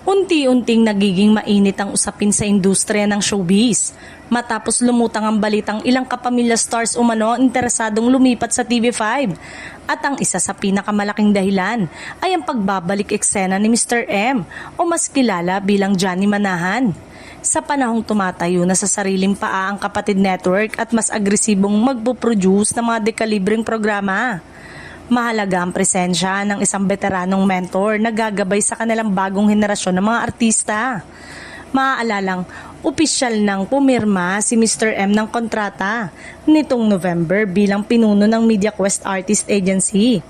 Unti-unting nagiging mainit ang usapin sa industriya ng showbiz. Matapos lumutang ang balitang ilang kapamilya stars umano interesadong lumipat sa TV5. At ang isa sa pinakamalaking dahilan ay ang pagbabalik eksena ni Mr. M o mas kilala bilang Johnny Manahan. Sa panahong tumatayo na sa sariling paa ang Kapatid Network at mas agresibong magpo-produce ng mga dekalibreng programa. Mahalaga ang presensya ng isang veteranong mentor na gagabay sa kanilang bagong henerasyon ng mga artista. Maaalalang, opisyal nang pumirma si Mr. M ng kontrata nitong November bilang pinuno ng MediaQuest Artist Agency.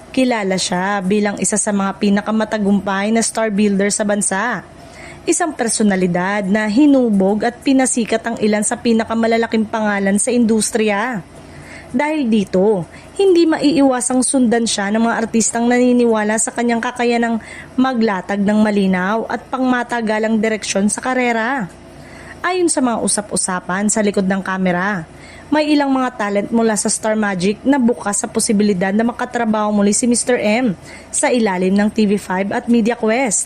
Kilala siya bilang isa sa mga pinakamatagumpay na star builder sa bansa. Isang personalidad na hinubog at pinasikat ang ilan sa pinakamalalaking pangalan sa industriya. Dahil dito, hindi maiiwasang sundan siya ng mga artistang naniniwala sa kanyang kakayanang maglatag ng malinaw at pangmatagalang direksyon sa karera. Ayon sa mga usap-usapan sa likod ng kamera, may ilang mga talent mula sa Star Magic na bukas sa posibilidad na makatrabaho muli si Mr. M sa ilalim ng TV5 at MediaQuest.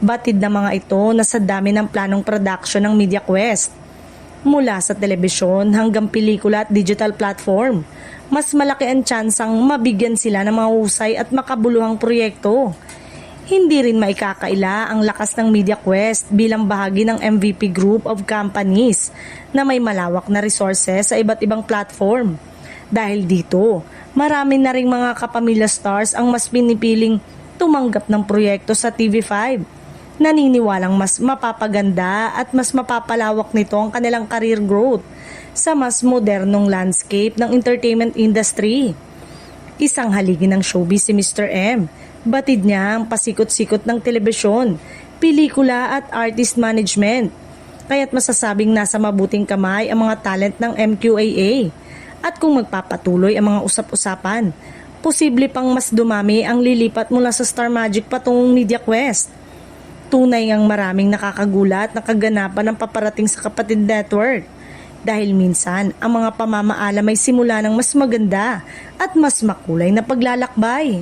Batid na mga ito na sa dami ng planong production ng MediaQuest. Mula sa telebisyon hanggang pelikula at digital platform, mas malaki ang tsansang mabigyan sila ng mga husay at makabuluhang proyekto. Hindi rin maikakaila ang lakas ng MediaQuest bilang bahagi ng MVP Group of Companies na may malawak na resources sa iba't ibang platform. Dahil dito, marami na ring mga kapamilya stars ang mas pinipiling tumanggap ng proyekto sa TV5. Naniniwalang mas mapapaganda at mas mapapalawak nito ang kanilang career growth sa mas modernong landscape ng entertainment industry. Isang haligi ng showbiz si Mr. M. Batid niya ang pasikot-sikot ng telebisyon, pelikula at artist management. Kaya't masasabing nasa mabuting kamay ang mga talent ng MQAA. At kung magpapatuloy ang mga usap-usapan, posible pang mas dumami ang lilipat mula sa Star Magic patungong MediaQuest. Tunay ngang maraming nakakagulat na kaganapan ng paparating sa Kapatid Network. Dahil minsan, ang mga pamamaala may simula ng mas maganda at mas makulay na paglalakbay.